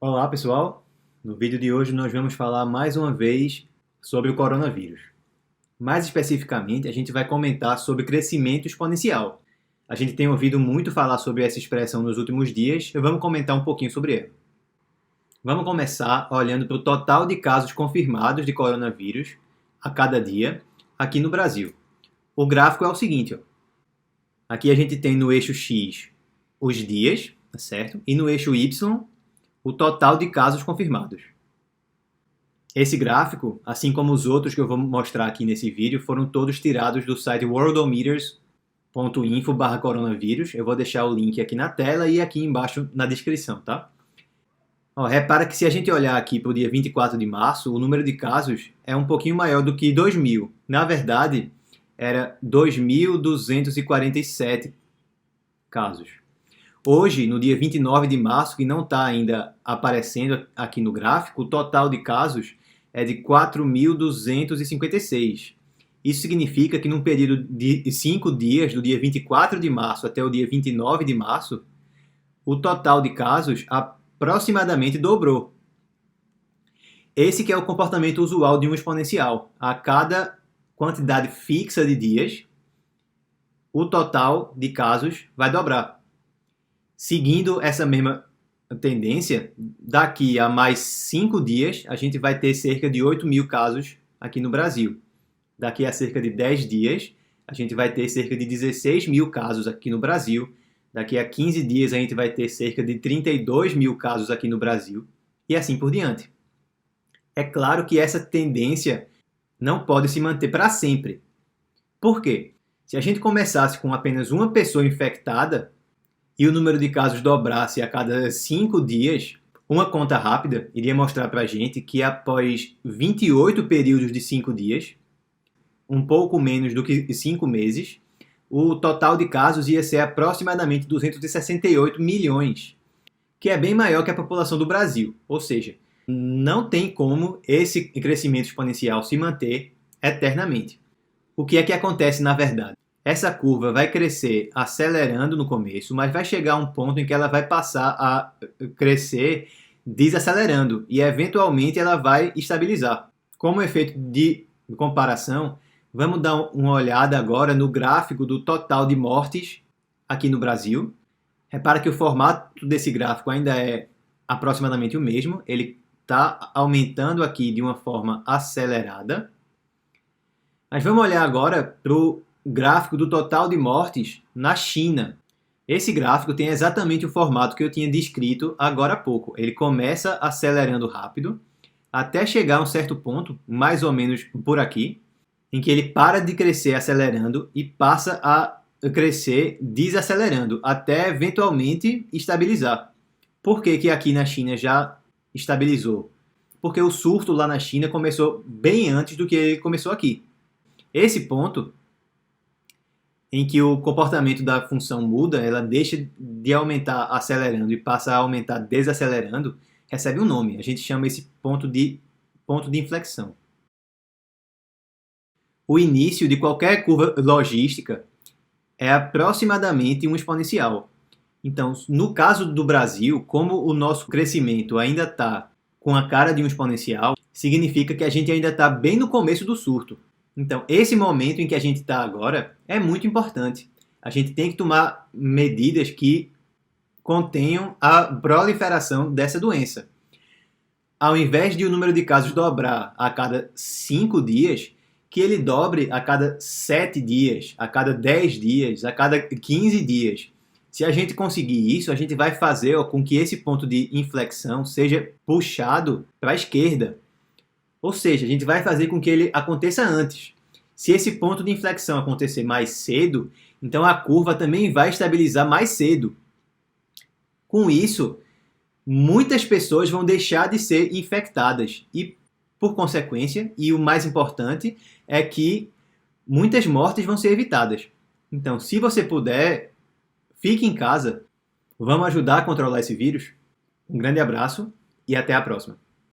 Olá pessoal, no vídeo de hoje nós vamos falar mais uma vez sobre o coronavírus. Mais especificamente, a gente vai comentar sobre crescimento exponencial. A gente tem ouvido muito falar sobre essa expressão nos últimos dias e vamos comentar um pouquinho sobre ela. Vamos começar olhando para o total de casos confirmados de coronavírus a cada dia aqui no Brasil. O gráfico é o seguinte, ó. Aqui a gente tem no eixo X os dias, tá certo? E no eixo Y o total de casos confirmados. Esse gráfico, assim como os outros que eu vou mostrar aqui nesse vídeo, foram todos tirados do site worldometers.info/coronavírus. Eu vou deixar o link aqui na tela e aqui embaixo na descrição, tá? Ó, repara que se a gente olhar aqui para o dia 24 de março, o número de casos é um pouquinho maior do que 2.000. Na verdade, era 2.247 casos. Hoje, no dia 29 de março, que não está ainda aparecendo aqui no gráfico, o total de casos é de 4.256. Isso significa que num período de 5 dias, do dia 24 de março até o dia 29 de março, o total de casos aproximadamente dobrou. Esse que é o comportamento usual de um exponencial. A cada quantidade fixa de dias, o total de casos vai dobrar. Seguindo essa mesma tendência, daqui a mais 5 dias, a gente vai ter cerca de 8.000 casos aqui no Brasil. Daqui a cerca de 10 dias, a gente vai ter cerca de 16.000 casos aqui no Brasil. Daqui a 15 dias, a gente vai ter cerca de 32.000 casos aqui no Brasil. E assim por diante. É claro que essa tendência não pode se manter para sempre. Por quê? Se a gente começasse com apenas uma pessoa infectada, e o número de casos dobrasse a cada 5 dias, uma conta rápida iria mostrar para a gente que após 28 períodos de 5 dias, um pouco menos do que 5 meses, o total de casos ia ser aproximadamente 268 milhões, que é bem maior que a população do Brasil. Ou seja, não tem como esse crescimento exponencial se manter eternamente. O que é que acontece na verdade? Essa curva vai crescer acelerando no começo, mas vai chegar a um ponto em que ela vai passar a crescer desacelerando e eventualmente ela vai estabilizar. Como efeito de comparação, vamos dar uma olhada agora no gráfico do total de mortes aqui no Brasil. Repara que o formato desse gráfico ainda é aproximadamente o mesmo, ele está aumentando aqui de uma forma acelerada. Mas vamos olhar agora para o gráfico do total de mortes na China. Esse gráfico tem exatamente o formato que eu tinha descrito agora há pouco. Ele começa acelerando rápido, até chegar a um certo ponto, mais ou menos por aqui, em que ele para de crescer acelerando e passa a crescer desacelerando, até eventualmente estabilizar. Por que que aqui na China já estabilizou? Porque o surto lá na China começou bem antes do que ele começou aqui. Esse ponto em que o comportamento da função muda, ela deixa de aumentar acelerando e passa a aumentar desacelerando, recebe um nome. A gente chama esse ponto de inflexão. O início de qualquer curva logística é aproximadamente um exponencial. Então, no caso do Brasil, como o nosso crescimento ainda está com a cara de um exponencial, significa que a gente ainda está bem no começo do surto. Então, esse momento em que a gente está agora é muito importante. A gente tem que tomar medidas que contenham a proliferação dessa doença. Ao invés de o número de casos dobrar a cada 5 dias, que ele dobre a cada 7 dias, a cada 10 dias, a cada 15 dias. Se a gente conseguir isso, a gente vai fazer com que esse ponto de inflexão seja puxado para a esquerda. Ou seja, a gente vai fazer com que ele aconteça antes. Se esse ponto de inflexão acontecer mais cedo, então a curva também vai estabilizar mais cedo. Com isso, muitas pessoas vão deixar de ser infectadas e, por consequência, e o mais importante, é que muitas mortes vão ser evitadas. Então, se você puder, fique em casa. Vamos ajudar a controlar esse vírus. Um grande abraço e até a próxima.